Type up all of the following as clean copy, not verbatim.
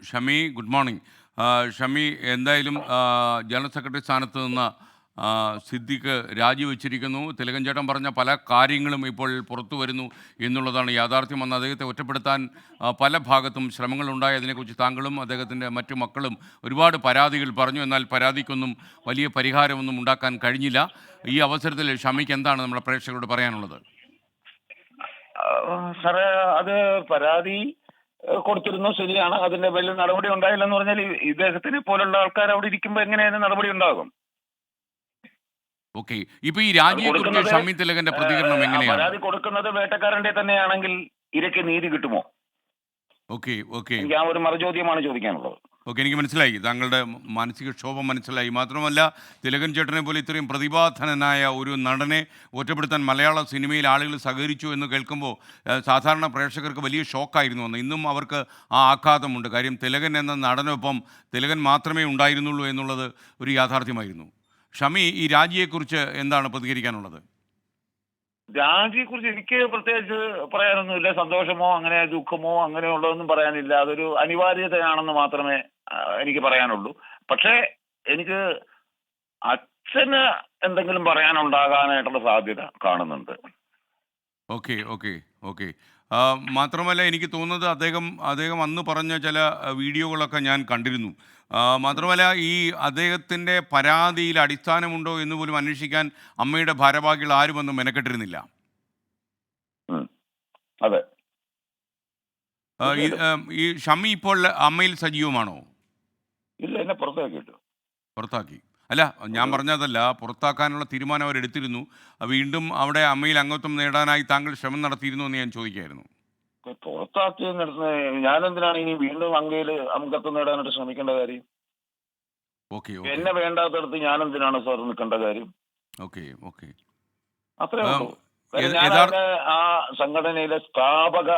Shami, good morning. Shami, എന്തായാലും general secretary സ്ഥാനത്ത് നിന്ന് സിദ്ദിഖ് രാജിവെച്ചിരിക്കുന്നു. തിലകൻ ചേട്ടൻ പറഞ്ഞ പല കാര്യങ്ങളും ഇപ്പോൾ പുറത്തു വരുന്നു എന്നുള്ളതാണ് യാഥാർത്ഥ്യം. വന്ന് അദ്ദേഹത്തെ ഒറ്റപ്പെടുത്താൻ പല ഭാഗത്തും ശ്രമങ്ങളുണ്ടായി. അതിനെക്കുറിച്ച് താങ്കളും അദ്ദേഹത്തിൻ്റെ മറ്റു മക്കളും ഒരുപാട് പരാതികൾ പറഞ്ഞു. എന്നാൽ പരാതിക്കൊന്നും വലിയ പരിഹാരമൊന്നും ഉണ്ടാക്കാൻ കഴിഞ്ഞില്ല. ഈ അവസരത്തിൽ ഷമിക്ക് എന്താണ് നമ്മുടെ പ്രേക്ഷകരോട് പറയാനുള്ളത്? സാറേ, അത് പരാതി കൊടുത്തിരുന്നു, ശരിയാണ്. അതിന്റെ വലിയ നടപടി ഉണ്ടായില്ലെന്ന് പറഞ്ഞാൽ ഇദ്ദേഹത്തിനെ പോലുള്ള ആൾക്കാർ അവിടെ ഇരിക്കുമ്പോൾ എങ്ങനെ അതിന് നടപടി ഉണ്ടാകും? ഓക്കെ, ഇപ്പൊ ഈ രാജിയെക്കുറിച്ച് ഷമി തിലകന്റെ പ്രതികരണം എങ്ങനെയാണ്? പരാതി കൊടുക്കുന്നത് വേട്ടക്കാരന്റെ തന്നെയാണെങ്കിൽ ഇരയ്ക്ക് നീതി കിട്ടുമോ? ഓക്കെ ഓക്കെ എനിക്ക് ആ ഒരു മറുചോദ്യമാണ് ചോദിക്കാനുള്ളത്. ഓക്കെ, എനിക്ക് മനസ്സിലായി, താങ്കളുടെ മാനസിക ക്ഷോഭം മനസ്സിലായി. മാത്രമല്ല, തിലകൻ ചേട്ടനെ പോലെ ഇത്രയും പ്രതിഭാധനനായ ഒരു നടനെ ഒറ്റപ്പെടുത്താൻ മലയാള സിനിമയിൽ ആളുകൾ സഹകരിച്ചു എന്ന് കേൾക്കുമ്പോൾ സാധാരണ പ്രേക്ഷകർക്ക് വലിയ ഷോക്കായിരുന്നു അന്ന്. ഇന്നും അവർക്ക് ആ ആഘാതമുണ്ട്. കാര്യം തിലകൻ എന്ന നടനൊപ്പം തിലകൻ മാത്രമേ ഉണ്ടായിരുന്നുള്ളൂ എന്നുള്ളത് ഒരു യാഥാർത്ഥ്യമായിരുന്നു. ഷമി, ഈ രാജിയെക്കുറിച്ച് എന്താണ് പ്രതികരിക്കാനുള്ളത്? രാജിയെക്കുറിച്ച് എനിക്ക് പ്രത്യേകിച്ച് പറയാനൊന്നുമില്ല. സന്തോഷമോ അങ്ങനെ ദുഃഖമോ അങ്ങനെയുള്ളതൊന്നും പറയാനില്ല. അതൊരു അനിവാര്യതയാണെന്ന് മാത്രമേ എനിക്ക് പറയാനുള്ളൂ. പക്ഷേ എനിക്ക് അച്ഛന് എന്തെങ്കിലും പറയാനുണ്ടാകാനായിട്ടുള്ള സാധ്യത കാണുന്നുണ്ട്. ഓക്കെ ഓക്കെ ഓക്കെ മാത്രമല്ല, എനിക്ക് തോന്നുന്നത് അദ്ദേഹം അന്ന് പറഞ്ഞ ചില വീഡിയോകളൊക്കെ ഞാൻ കണ്ടിരുന്നു. മാത്രമല്ല, ഈ അദ്ദേഹത്തിൻ്റെ പരാതിയിൽ അടിസ്ഥാനമുണ്ടോ എന്ന് പോലും അന്വേഷിക്കാൻ അമ്മയുടെ ഭാരവാഹികൾ ആരും അന്ന് മെനക്കെട്ടിരുന്നില്ല. ഉം. അതെ, ഈ ഷമി ഇപ്പോൾ അമ്മയിൽ സജീവമാണോ? ഇല്ല, എന്നെ പുറത്താക്കിയിട്ടു. പുറത്താക്കി? അല്ല, ഞാൻ പറഞ്ഞതല്ല, പുറത്താക്കാനുള്ള തീരുമാനം അവരെടുത്തിരുന്നു. വീണ്ടും അവിടെ അമ്മയിൽ അംഗത്വം നേടാനായി താങ്കൾ ശ്രമം നടത്തിയിരുന്നു എന്ന് ഞാൻ ചോദിക്കായിരുന്നു. പുറത്താക്കിയെന്നിടത്ത് ഞാനെന്തിനാണ് ഇനി വീണ്ടും അംഗത്വം നേടാനായിട്ട് ശ്രമിക്കേണ്ട കാര്യം? ഓക്കെ എന്നെ വേണ്ടാത്തടത്ത് ഞാൻ എന്തിനാണ് സാർ നിൽക്കേണ്ട കാര്യം? ഓക്കെ ഓക്കെ അത്രേ ഉള്ളൂ. ഞാൻ ആ സംഘടനയിലെ സ്ഥാപക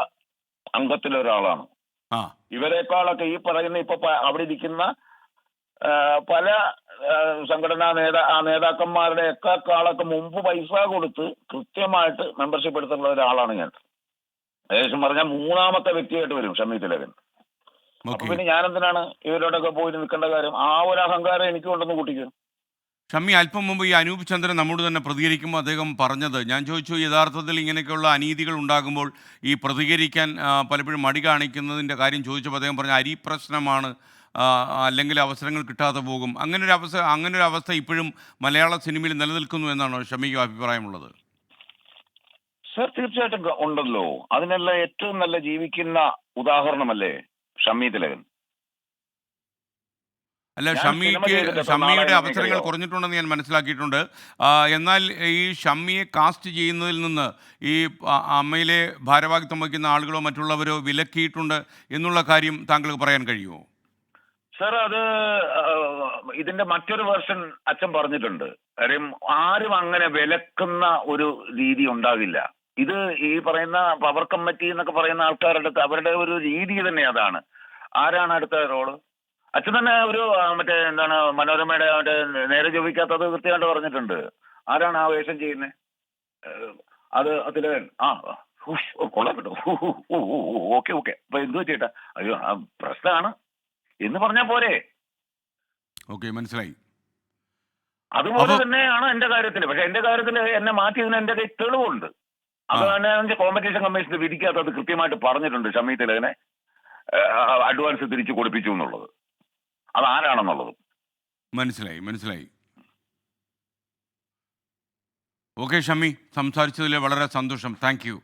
അംഗത്തിലൊരാളാണ്. ഇവരെക്കാളൊക്കെ ഈ പറയുന്ന ഇപ്പൊ അവിടെ ഇരിക്കുന്ന പല സംഘടനാ നേതാക്കന്മാരുടെ എക്കാളൊക്കെ മുമ്പ് പൈസ കൊടുത്ത് കൃത്യമായിട്ട് മെമ്പർഷിപ്പ് എടുത്തുള്ള ഒരാളാണ് ഞാൻ. ഏകദേശം പറഞ്ഞാൽ മൂന്നാമത്തെ വ്യക്തിയായിട്ട് വരും ഷമി തിലകൻ. അപ്പൊ പിന്നെ ഞാനെന്തിനാണ് ഇവരോടൊക്കെ പോയി നിൽക്കേണ്ട കാര്യം? ആ ഒരു അഹങ്കാരം എനിക്ക് കൊണ്ടൊന്ന് കൂട്ടിക്കും. ഷമി, അല്പം മുമ്പ് ഈ അനൂപ് ചന്ദ്രൻ നമ്മോട് തന്നെ പ്രതികരിക്കുമ്പോൾ അദ്ദേഹം പറഞ്ഞത്, ഞാൻ ചോദിച്ചു, യഥാർത്ഥത്തിൽ ഇങ്ങനെയൊക്കെയുള്ള അനീതികൾ ഉണ്ടാകുമ്പോൾ ഈ പ്രതികരിക്കാൻ പലപ്പോഴും മടി കാണിക്കുന്നതിൻ്റെ കാര്യം ചോദിച്ചപ്പോൾ അദ്ദേഹം പറഞ്ഞ അരി പ്രശ്നമാണ്, അല്ലെങ്കിൽ അവസരങ്ങൾ കിട്ടാതെ പോകും. അങ്ങനൊരു അവസ്ഥ ഇപ്പോഴും മലയാള സിനിമയിൽ നിലനിൽക്കുന്നു എന്നാണോ ഷമിക്ക് അഭിപ്രായമുള്ളത്? സർ, തീർച്ചയായിട്ടും ഉണ്ടല്ലോ. അതിനെല്ലാം ഏറ്റവും നല്ല ജീവിക്കുന്ന ഉദാഹരണമല്ലേ ഷമി തിലകൻ. അല്ല, ഷമ്മിയുടെ അവസരങ്ങൾ കുറഞ്ഞിട്ടുണ്ടെന്ന് ഞാൻ മനസ്സിലാക്കിയിട്ടുണ്ട്. എന്നാൽ ഈ ഷമ്മിയെ കാസ്റ്റ് ചെയ്യുന്നതിൽ നിന്ന് ഈ അമ്മയിലെ ഭാരവാഹിത്വം വഹിക്കുന്ന ആളുകളോ മറ്റുള്ളവരോ വിലക്കിയിട്ടുണ്ട് എന്നുള്ള കാര്യം താങ്കൾക്ക് പറയാൻ കഴിയുമോ? സർ, അത് ഇതിന്റെ മറ്റൊരു വേർഷൻ അച്ഛൻ പറഞ്ഞിട്ടുണ്ട്. കാര്യം ആരും അങ്ങനെ വിലക്കുന്ന ഒരു രീതി ഉണ്ടാകില്ല. ഇത് ഈ പറയുന്ന പവർ കമ്മിറ്റി എന്നൊക്കെ പറയുന്ന ആൾക്കാരുടെ അടുത്ത് അവരുടെ ഒരു രീതി തന്നെ അതാണ്. ആരാണ് അടുത്ത റോള്? അച്ഛൻ തന്നെ ഒരു മറ്റേ എന്താണ് മനോരമയുടെ മറ്റേ നേരെ ചോദിക്കാത്തത് കൃത്യമായിട്ട് പറഞ്ഞിട്ടുണ്ട്. ആരാണ് ആ വേഷം ചെയ്യുന്നത്? അത് അതില് കൊള്ളാൻ പറ്റും. ഓക്കെ ഓക്കെ, അപ്പൊ എന്തു ചേട്ടാ, അയ്യോ പ്രശ്നമാണ് എന്ന് പറഞ്ഞാൽ പോരെ? ഓക്കെ, മനസ്സിലായി. അതുപോലെ തന്നെയാണ് എന്റെ കാര്യത്തിൽ. പക്ഷെ എന്റെ കാര്യത്തിൽ എന്നെ മാറ്റിയതിന് എന്റെ കയ്യിൽ തെളിവുണ്ട്. അത് തന്നെ കോമ്പറ്റീഷൻ കമ്മീഷൻ വിധിക്കാത്തത് കൃത്യമായിട്ട് പറഞ്ഞിട്ടുണ്ട്. ഷമി തിലകനെ അഡ്വാൻസ് തിരിച്ചു കൊടുപ്പിച്ചു എന്നുള്ളത്, അതാരാണെന്നുള്ളത് മനസ്സിലായി. ഓക്കെ ഷമി, സംസാരിച്ചതിൽ വളരെ സന്തോഷം. Thank you.